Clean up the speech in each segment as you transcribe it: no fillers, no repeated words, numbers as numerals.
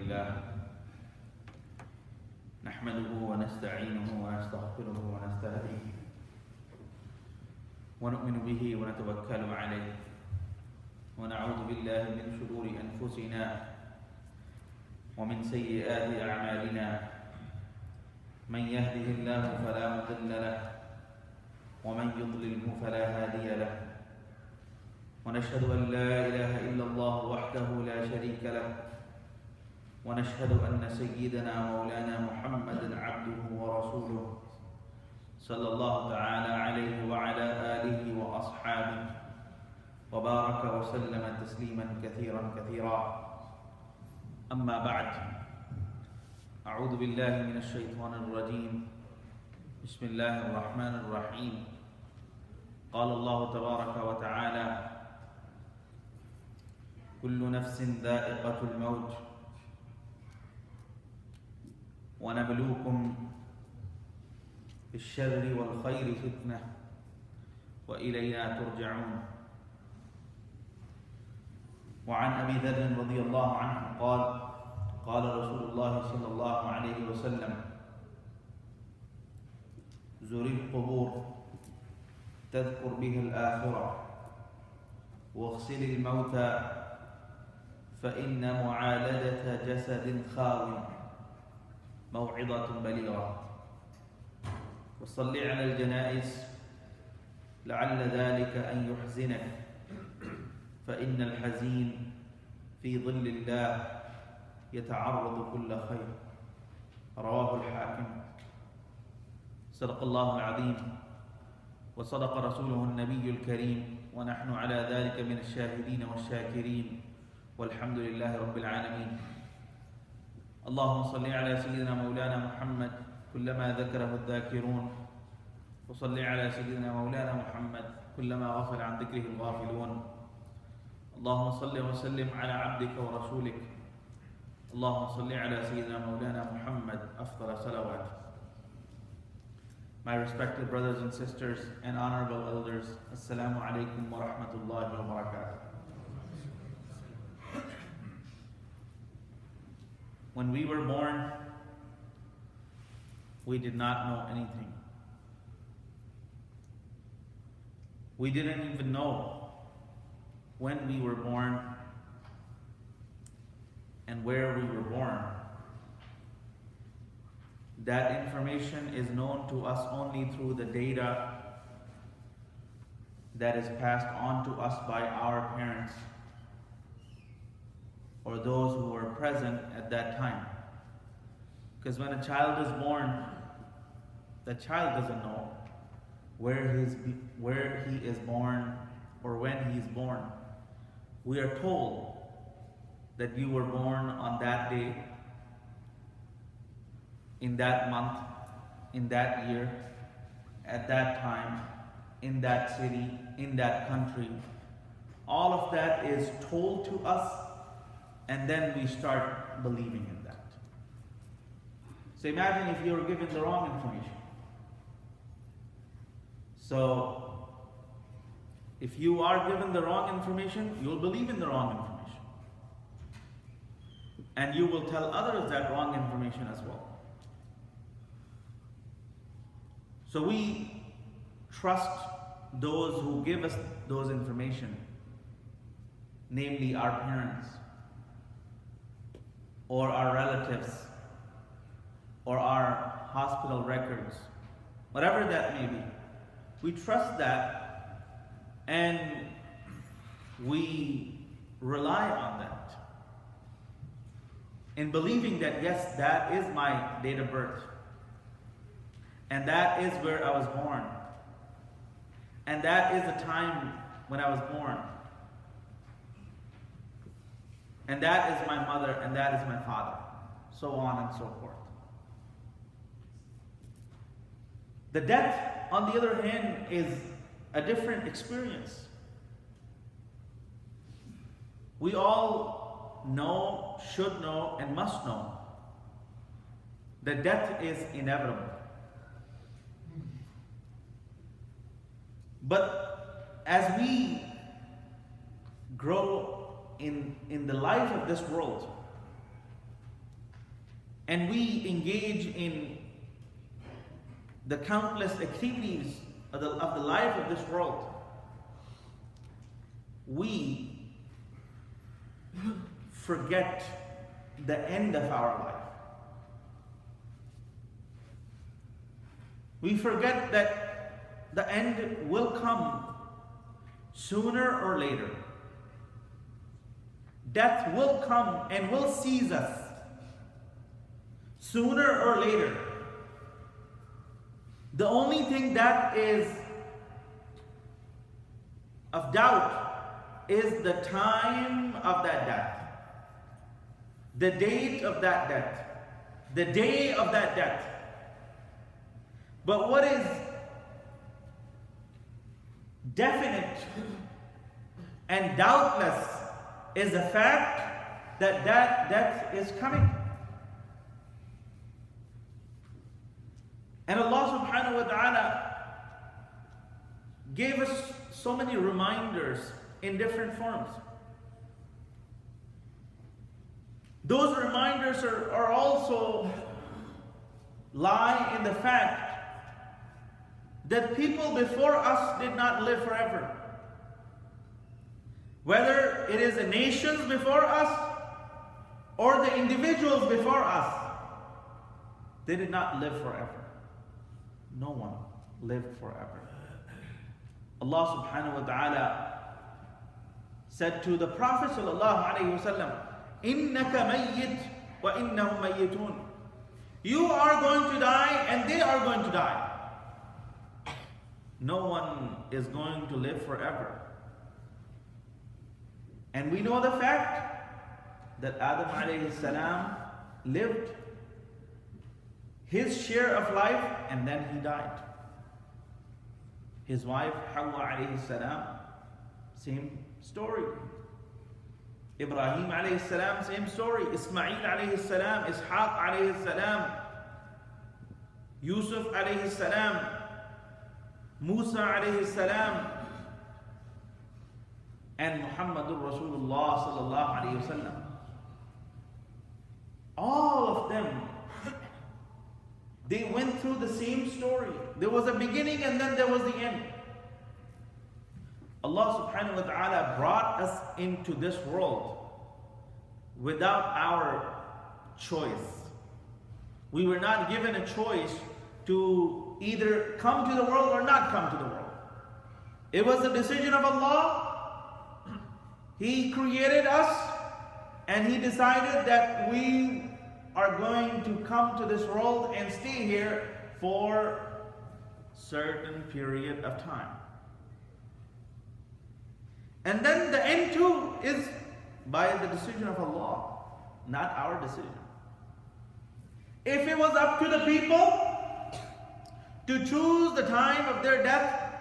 لله نحمده ونستعينه ونستغفره ونستهديه ونؤمن به ونتوكل عليه ونعوذ بالله من شرور أنفسنا ومن سيئات أعمالنا من يهده الله فلا مضل له ومن يضلله فلا هادي له ونشهد أن لا إله إلا الله وحده لا شريك له ونشهد أن سيدنا مولانا محمدا عبده ورسوله صلى الله تعالى عليه وعلى آله وأصحابه وبارك وسلم تسليما كثيرا كثيرا أما بعد أعوذ بالله من الشيطان الرجيم بسم الله الرحمن الرحيم قال الله تبارك وتعالى كل نفس ذائقة الموت ونبلوكم بالشر والخير فتنة وإلينا ترجعون وعن أبي ذر رضي الله عنه قال قال رسول الله صلى الله عليه وسلم زر القبور تذكر بها الآخرة واغسل الموتى فإن معالجة جسد خاو موعظة بليغة وصل على الجنائز لعل ذلك أن يحزنك فإن الحزين في ظل الله يتعرض كل خير رواه الحاكم صدق الله العظيم وصدق رسوله النبي الكريم ونحن على ذلك من الشاهدين والشاكرين والحمد لله رب العالمين اللهم صل على سيدنا مولانا محمد كلما ذكره الذاكرون وصل على سيدنا مولانا محمد كلما غفل عن ذكره الغافلون اللهم صل وسلم على عبدك ورسولك اللهم صل على سيدنا مولانا محمد أفضل صلوات. My respected brothers and sisters and honorable elders, Assalamu alaikum wa rahmatullahi wa barakatuh. When we were born, we did not know anything. We didn't even know when we were born and where we were born. That information is known to us only through the data that is passed on to us by our parents or those who were present at that time. Because when a child is born, the child doesn't know where he is born or when he is born. We are told that you were born on that day, in that month, in that year, at that time, in that city, in that country. All of that is told to us, and then we start believing in that. So imagine if you were given the wrong information. So if you are given the wrong information, you'll believe in the wrong information. And you will tell others that wrong information as well. So we trust those who give us those information, namely our parents, or our relatives, or our hospital records, whatever that may be. We trust that and we rely on that in believing that yes, that is my date of birth, and that is where I was born, and that is the time when I was born, and that is my mother, and that is my father, so on and so forth. The death, on the other hand, is a different experience. We all know, should know, and must know that death is inevitable. But as we grow in the life of this world, and we engage in the countless activities of the life of this world, we forget the end of our life. We forget that the end will come sooner or later. Death will come and will seize us sooner or later. The only thing that is of doubt is the time of that death, the date of that death, the day of that death. But what is definite and doubtless is the fact that that death is coming. And Allah subhanahu wa ta'ala gave us so many reminders in different forms. Those reminders are also lie in the fact that people before us did not live forever. Whether it is the nations before us or the individuals before us, they did not live forever. No one lived forever. Allah subhanahu wa ta'ala said to the Prophet sallallahu alayhi wa sallam, إِنَّكَ مَيِّتٌ وَإِنَّهُمْ مَيِّتُونَ. You are going to die and they are going to die. No one is going to live forever. And we know the fact that Adam alayhi salam lived his share of life and then he died. His wife Hawa alayhi salam, same story. Ibrahim alayhi salam, same story. Ismail alayhi salam, Ishaq alayhi salam, Yusuf alayhi salam, Musa alayhi salam, and Muhammadur Rasulullah sallallahu alayhi wasallam. All of them, they went through the same story. There was a beginning and then there was the end. Allah subhanahu wa ta'ala brought us into this world without our choice. We were not given a choice to either come to the world or not come to the world. It was the decision of Allah. He created us and He decided that we are going to come to this world and stay here for a certain period of time. And then the end too is by the decision of Allah, not our decision. If it was up to the people to choose the time of their death,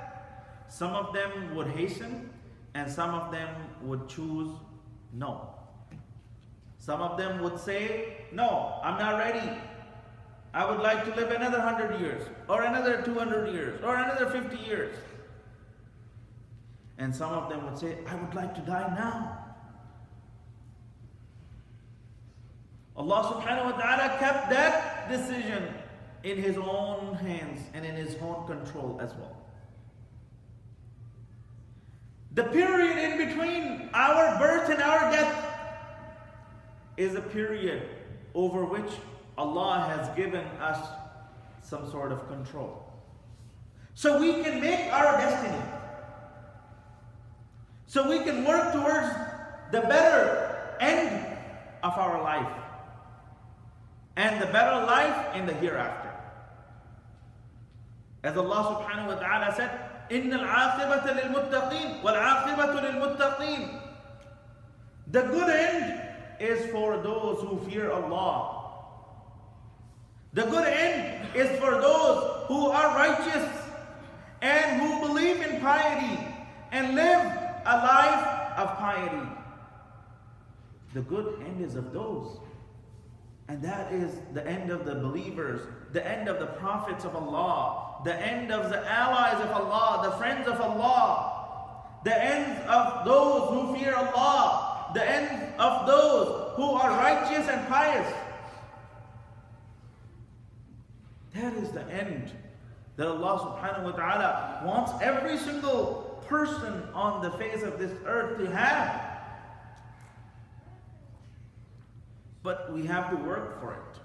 some of them would hasten and some of them would choose no. Some of them would say, no, I'm not ready. I would like to live another 100 years, or another 200 years, or another 50 years. And some of them would say, I would like to die now. Allah subhanahu wa ta'ala kept that decision in His own hands and in His own control as well. The period in between our birth and our death is a period over which Allah has given us some sort of control. So we can make our destiny. So we can work towards the better end of our life and the better life in the hereafter. As Allah subhanahu wa ta'ala said, إِنَّ الْعَاقِبَةَ لِلْمُتَّقِينَ وَالْعَاقِبَةُ لِلْمُتَّقِينَ. The good end is for those who fear Allah. The good end is for those who are righteous and who believe in piety and live a life of piety. The good end is of those. And that is the end of the believers, the end of the prophets of Allah, the end of the allies of Allah, the friends of Allah, the end of those who fear Allah, the end of those who are righteous and pious. That is the end that Allah subhanahu wa ta'ala wants every single person on the face of this earth to have. But we have to work for it.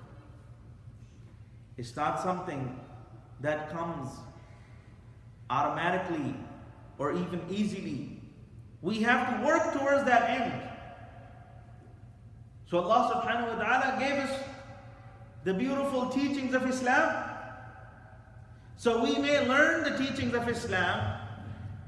It's not something that comes automatically or even easily. We have to work towards that end. So Allah subhanahu wa ta'ala gave us the beautiful teachings of Islam, so we may learn the teachings of Islam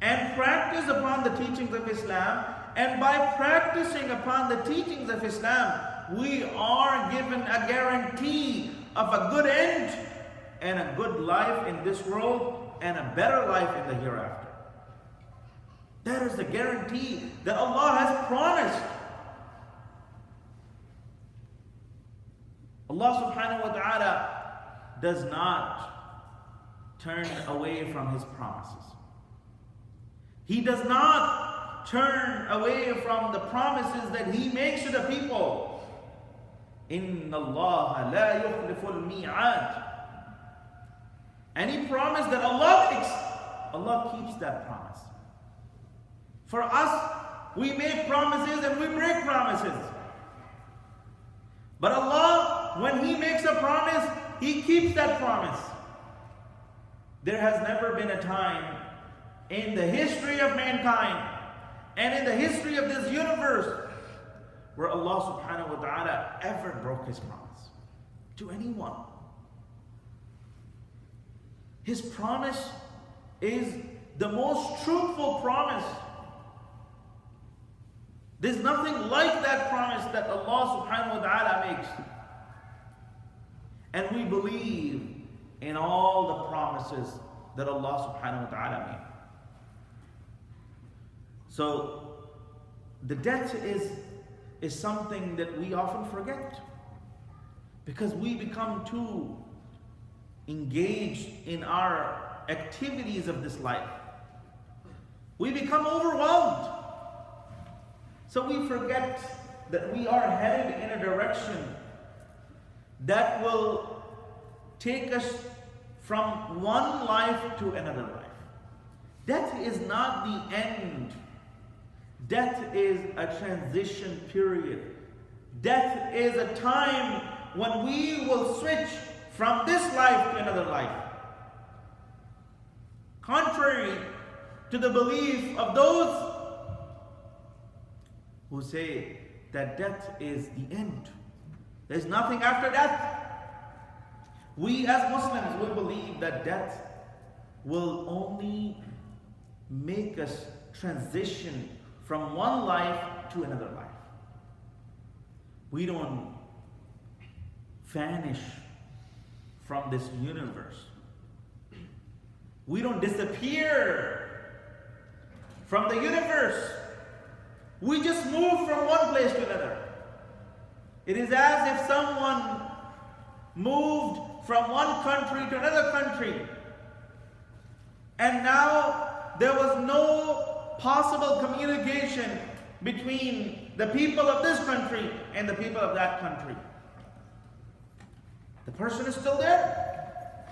and practice upon the teachings of Islam, and by practicing upon the teachings of Islam, we are given a guarantee of a good end and a good life in this world and a better life in the hereafter. That is the guarantee that Allah has promised. Allah subhanahu wa ta'ala does not turn away from His promises. He does not turn away from the promises that He makes to the people. Inna Allah la yukhliful mi'ad. Any promise that Allah makes, Allah keeps that promise. For us, we make promises and we break promises. But Allah, when He makes a promise, He keeps that promise. There has never been a time in the history of mankind and in the history of this universe where Allah subhanahu wa ta'ala ever broke His promise to anyone. His promise is the most truthful promise. There's nothing like that promise that Allah subhanahu wa ta'ala makes. And we believe in all the promises that Allah subhanahu wa ta'ala made. So the death is something that we often forget because we become too engaged in our activities of this life. We become overwhelmed. So we forget that we are headed in a direction that will take us from one life to another life. Death is not the end. Death is a transition period. Death is a time when we will switch from this life to another life. Contrary to the belief of those who say that death is the end. There's nothing after death. We as Muslims will believe that death will only make us transition from one life to another life. We don't vanish from this universe. We don't disappear from the universe. We just move from one place to another. It is as if someone moved from one country to another country, and now there was no possible communication between the people of this country and the people of that country. The person is still there.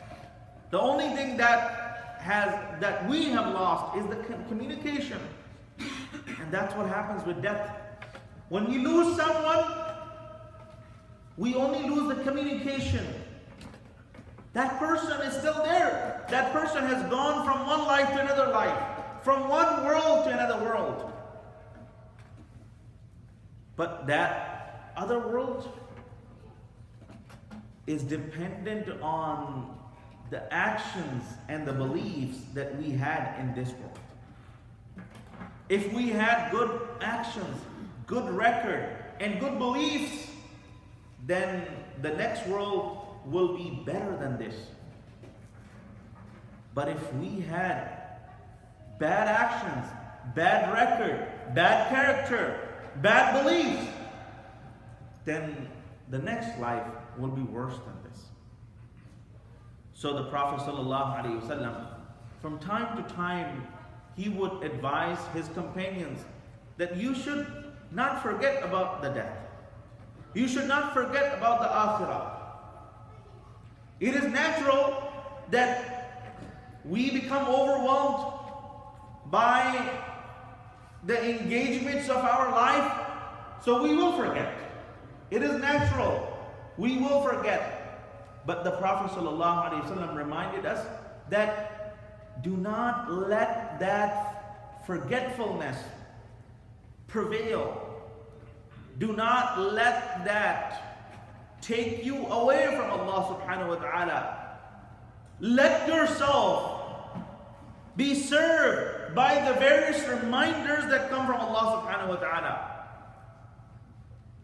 The only thing that we have lost is the communication. And that's what happens with death. When we lose someone, we only lose the communication. That person is still there. That person has gone from one life to another life, from one world to another world. But that other world is dependent on the actions and the beliefs that we had in this world. If we had good actions, good record, and good beliefs, then the next world will be better than this. But if we had bad actions, bad record, bad character, bad beliefs, then the next life will be worse than this. So the Prophet ﷺ, from time to time, he would advise his companions that you should not forget about the death. You should not forget about the akhirah. It is natural that we become overwhelmed by the engagements of our life, so we will forget. It is natural. We will forget. But the Prophet ﷺ reminded us that do not let that forgetfulness prevail. Do not let that take you away from Allah subhanahu wa ta'ala. Let yourself be served by the various reminders that come from Allah subhanahu wa ta'ala.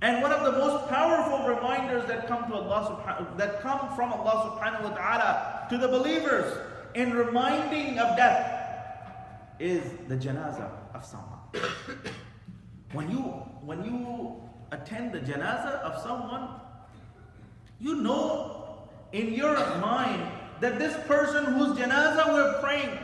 And one of the most powerful reminders that come from Allah subhanahu wa ta'ala to the believers in reminding of death is the janazah of someone. When you attend the janazah of someone, you know in your mind that this person whose janazah we're praying,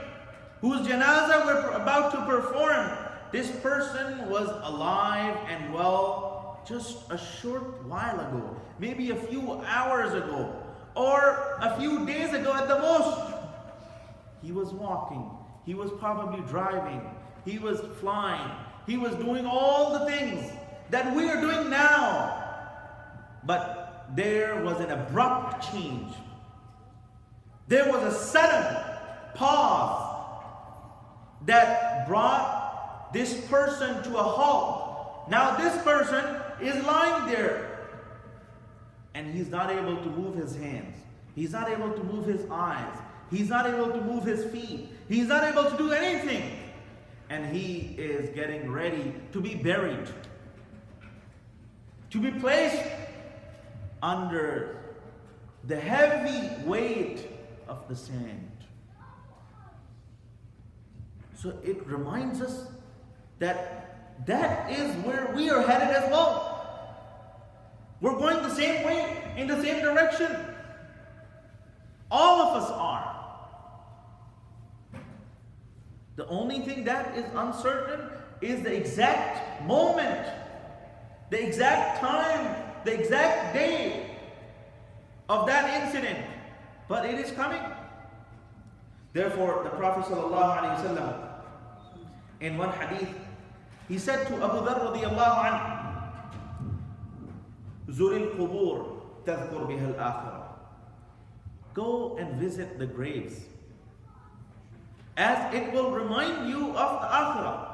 whose janazah we're about to perform, this person was alive and well just a short while ago, maybe a few hours ago, or a few days ago at the most. He was walking, he was probably driving, he was flying, he was doing all the things that we are doing now. But there was an abrupt change. There was a sudden pause that brought this person to a halt. Now this person is lying there and he's not able to move his hands. He's not able to move his eyes. He's not able to move his feet. He's not able to do anything. And he is getting ready to be buried, to be placed under the heavy weight of the sand. So it reminds us that that is where we are headed as well. We're going the same way, in the same direction. All of us are. The only thing that is uncertain is the exact moment, the exact time, the exact day of that incident. But it is coming. Therefore, the Prophet ﷺ, in one hadith, he said to Abu Dharr radiyallahu anhu, Zuril qubur tadhkur biha al-akhirah. Go and visit the graves, as it will remind you of the akhirah.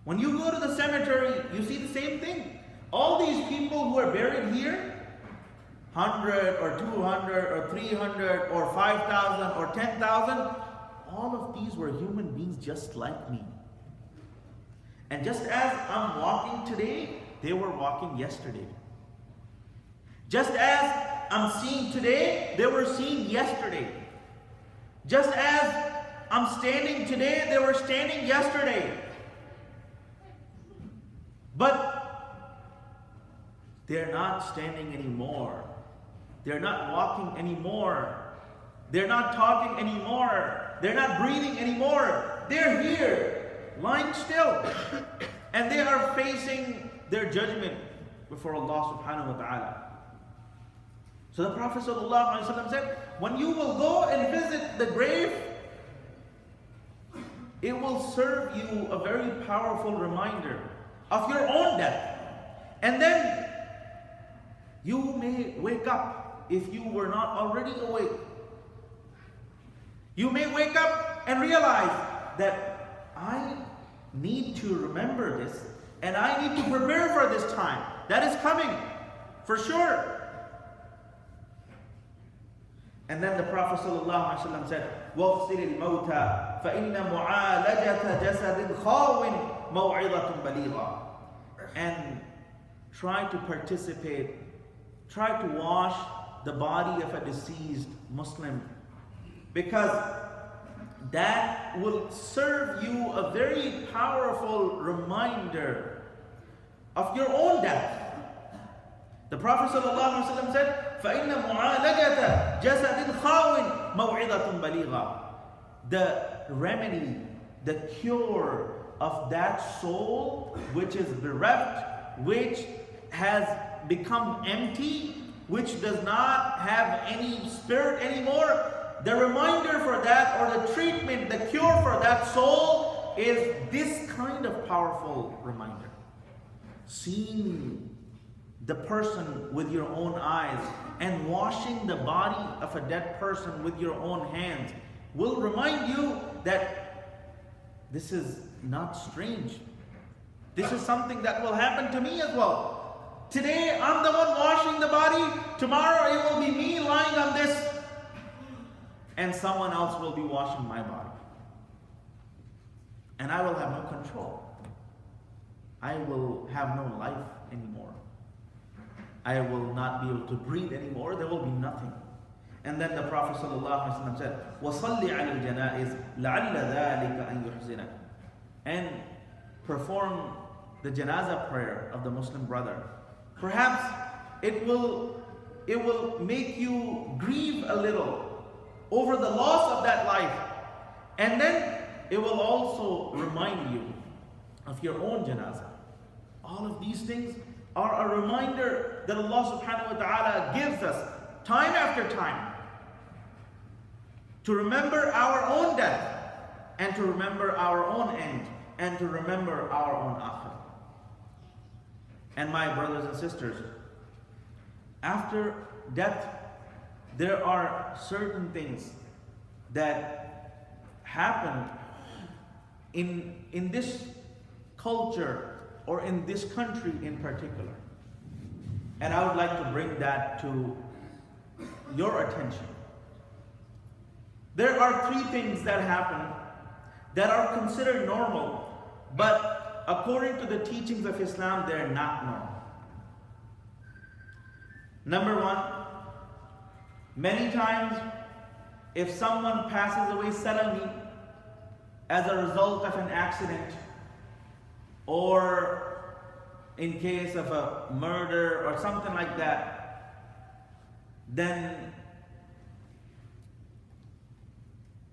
When you go to the cemetery, you see the same thing. All these people who are buried here, 100 or 200 or 300 or 5,000 or 10,000, all of these were human beings just like me. And just as I'm walking today, they were walking yesterday. Just as I'm seeing today, they were seeing yesterday. Just as I'm standing today, they were standing yesterday. But they're not standing anymore. They're not walking anymore. They're not talking anymore. They're not breathing anymore. They're here, lying still. And they are facing their judgment before Allah subhanahu wa ta'ala. So the Prophet ﷺ said, when you will go and visit the grave, it will serve you a very powerful reminder of your own death. And then you may wake up if you were not already awake. You may wake up and realize that I need to remember this and I need to prepare for this time. That is coming, for sure. And then the Prophet ﷺ said, وَاغْسِلِ الْمَوْتَى فَإِنَّ مُعَالَجَةَ جَسَدٍ خَاوٍ مَوْعِظَةٌ بَلِيغًا. And try to participate, try to wash the body of a deceased Muslim, because that will serve you a very powerful reminder of your own death. The Prophet ﷺ said, فَإِنَّ مُعَالَجَةَ جَسَدٍ خَاوٍ مَوْعِظَةٌ بَلِيغًا. The remedy, the cure of that soul which is bereft, which has become empty, which does not have any spirit anymore, the reminder for that, or the treatment, the cure for that soul is this kind of powerful reminder. Seeing the person with your own eyes and washing the body of a dead person with your own hands will remind you that this is not strange. This is something that will happen to me as well. Today I'm the one washing the body. Tomorrow it will be me lying on this, and someone else will be washing my body. And I will have no control. I will have no life anymore. I will not be able to breathe anymore. There will be nothing. And then the Prophet ﷺ said, وَصَلِّ عَلَى الْجَنَائِزِ لَعَلَّ ذَلِكَ أَن يُحْزِنَكَ, and perform the janazah prayer of the Muslim brother. Perhaps it will make you grieve a little over the loss of that life. And then it will also remind you of your own janazah. All of these things are a reminder that Allah subhanahu wa ta'ala gives us time after time to remember our own death, and to remember our own end, and to remember our own akhirah. And my brothers and sisters, after death, there are certain things that happen in this culture, or in this country in particular. And I would like to bring that to your attention. There are three things that happen that are considered normal, but according to the teachings of Islam, they're not normal. Number one, many times if someone passes away suddenly as a result of an accident, or in case of a murder or something like that, then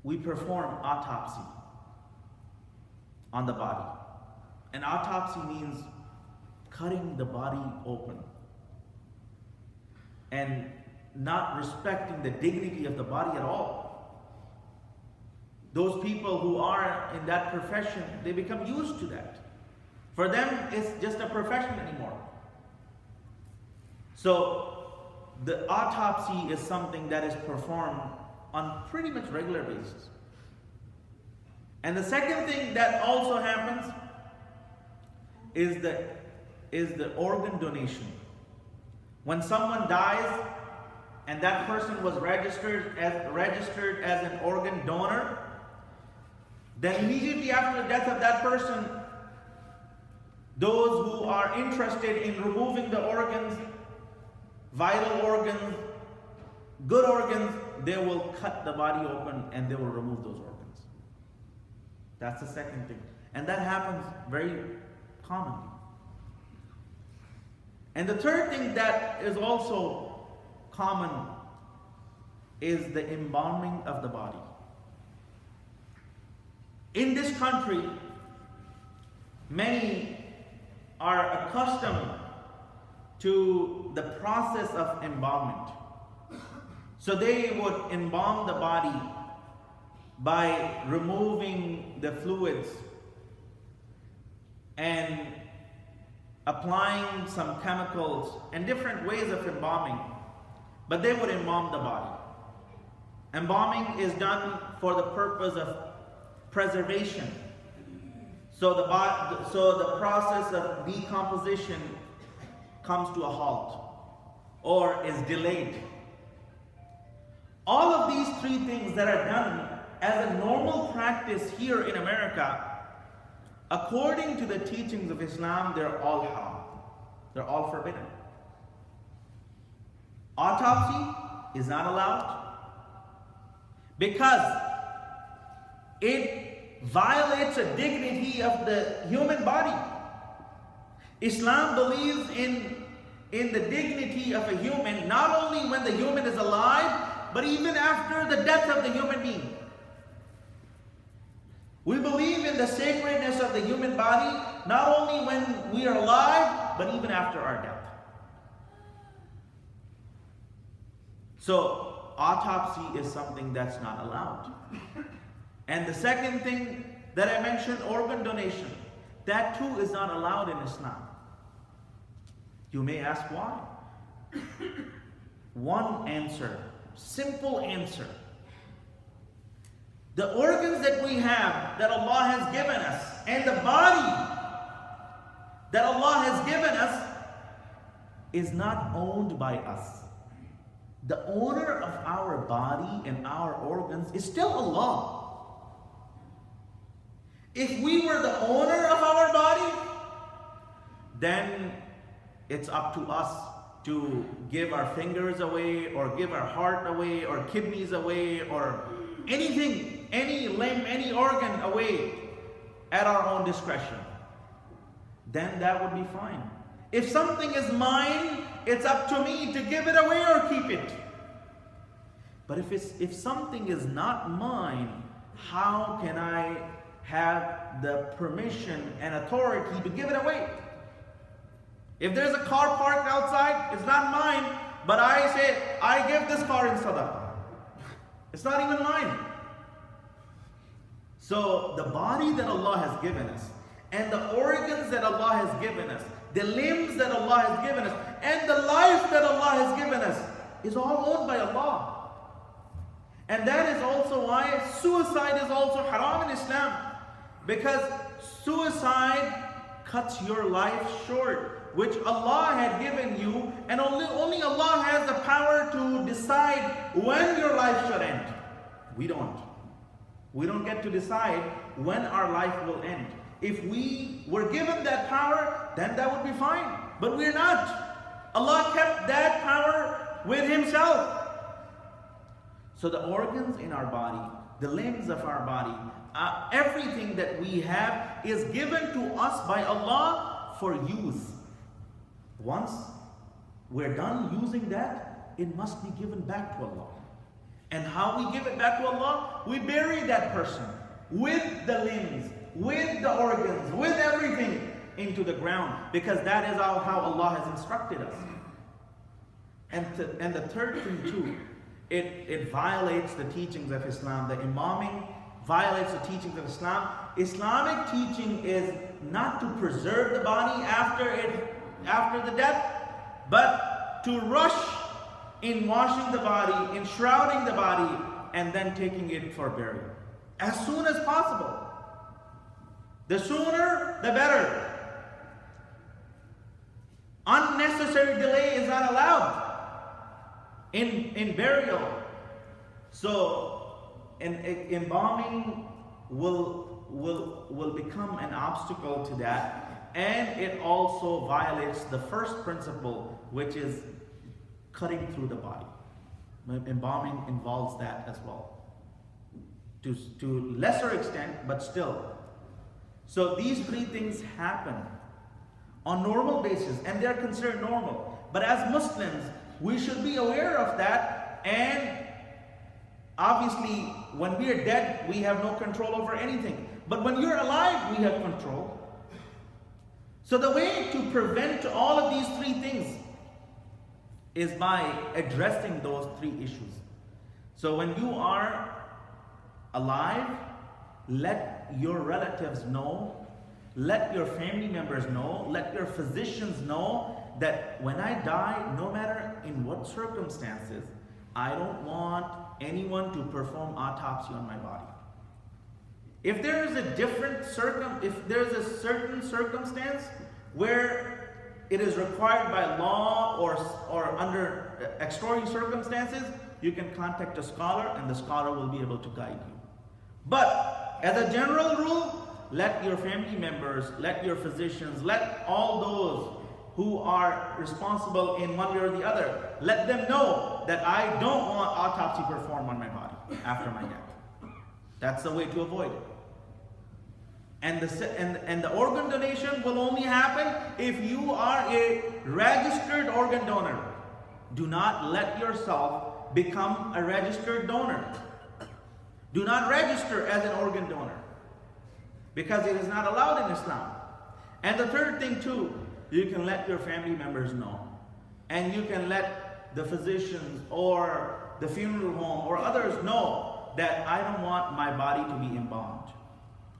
we perform autopsy on the body. An autopsy means cutting the body open and not respecting the dignity of the body at all. Those people who are in that profession, they become used to that. For them, it's just a profession anymore. So the autopsy is something that is performed on pretty much regular basis. And the second thing that also happens is the organ donation. When someone dies and that person was registered as an organ donor, then immediately after the death of that person, those who are interested in removing the organs, vital organs, good organs, they will cut the body open and they will remove those organs. That's the second thing. And that happens very commonly. And the third thing that is also common is the embalming of the body. In this country, many are accustomed to the process of embalmment. So they would embalm the body by removing the fluids and applying some chemicals and different ways of embalming. But they would embalm the body. Embalming is done for the purpose of preservation. So the process of decomposition comes to a halt or is delayed. All of these three things that are done as a normal practice here in America, according to the teachings of Islam, they're all haram. They're all forbidden. Autopsy is not allowed because it violates the dignity of the human body. Islam believes in the dignity of a human, not only when the human is alive, but even after the death of the human being. We believe in the sacredness of the human body, not only when we are alive, but even after our death. So autopsy is something that's not allowed. And the second thing that I mentioned, organ donation, that too is not allowed in Islam. You may ask why. One answer, simple answer. The organs that we have, that Allah has given us, and the body that Allah has given us is not owned by us. The owner of our body and our organs is still Allah. If we were the owner of our body, then it's up to us to give our fingers away, or give our heart away, or kidneys away, or anything, any limb, any organ away at our own discretion. Then that would be fine. If something is mine, it's up to me to give it away or keep it. But if something is not mine, how can I have the permission and authority to give it away? If there's a car parked outside, it's not mine, but I say, I give this car in sadaqah. It's not even mine. So the body that Allah has given us, and the organs that Allah has given us, the limbs that Allah has given us, and the life that Allah has given us, is all owned by Allah. And that is also why suicide is also haram in Islam. Because suicide cuts your life short, which Allah had given you, and only Allah has the power to decide when your life should end. We don't. We don't get to decide when our life will end. If we were given that power, then that would be fine. But we're not. Allah kept that power with Himself. So the organs in our body, the limbs of our body, everything that we have is given to us by Allah for use. Once we're done using that, it must be given back to Allah. And how we give it back to Allah? We bury that person with the limbs, with the organs, with everything into the ground, because that is how Allah has instructed us. And the third thing too, it violates the teachings of Islam. The embalming violates the teachings of Islam. Islamic teaching is not to preserve the body after the death, but to rush in washing the body, in shrouding the body, and then taking it for burial as soon as possible. The sooner, the better. Unnecessary delay is not allowed in burial. So, embalming will become an obstacle to that, and it also violates the first principle, which is cutting through the body. Embalming involves that as well, to lesser extent, but still. So these three things happen on normal basis, and they're considered normal. But as Muslims, we should be aware of that, and obviously when we are dead, we have no control over anything. But when you're alive, we have control. So the way to prevent all of these three things is by addressing those three issues. So when you are alive, let your relatives know, let your family members know, let your physicians know that when I die, no matter in what circumstances, I don't want anyone to perform autopsy on my body. If there is a certain circumstance where it is required by law or under extraordinary circumstances, you can contact a scholar, and the scholar will be able to guide you. But as a general rule, let your family members, let your physicians, let all those who are responsible in one way or the other, let them know that I don't want autopsy performed on my body after my death. That's the way to avoid it. And the organ donation will only happen if you are a registered organ donor. Do not let yourself become a registered donor. Do not register as an organ donor, because it is not allowed in Islam. And the third thing too, you can let your family members know, and you can let the physicians or the funeral home or others know that I don't want my body to be embalmed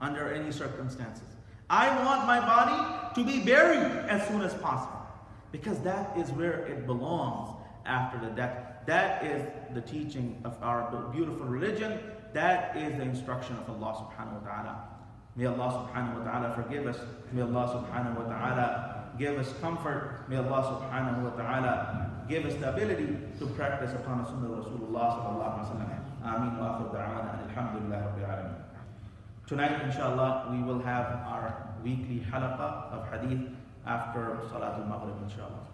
under any circumstances. I want my body to be buried as soon as possible, because that is where it belongs after the death. That is the teaching of our beautiful religion. That is the instruction of Allah subhanahu wa ta'ala. May Allah subhanahu wa ta'ala forgive us. May Allah subhanahu wa ta'ala give us comfort. May Allah subhanahu wa ta'ala give us the ability to practice upon the sunnah of Rasulullah sallallahu alaihi wasallam. Ameen wa akhir da'wana alhamdulillah rabbil alamin. Tonight, inshallah, we will have our weekly halaqah of hadith after Salatul Maghrib, inshallah.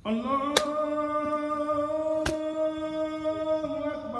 Allah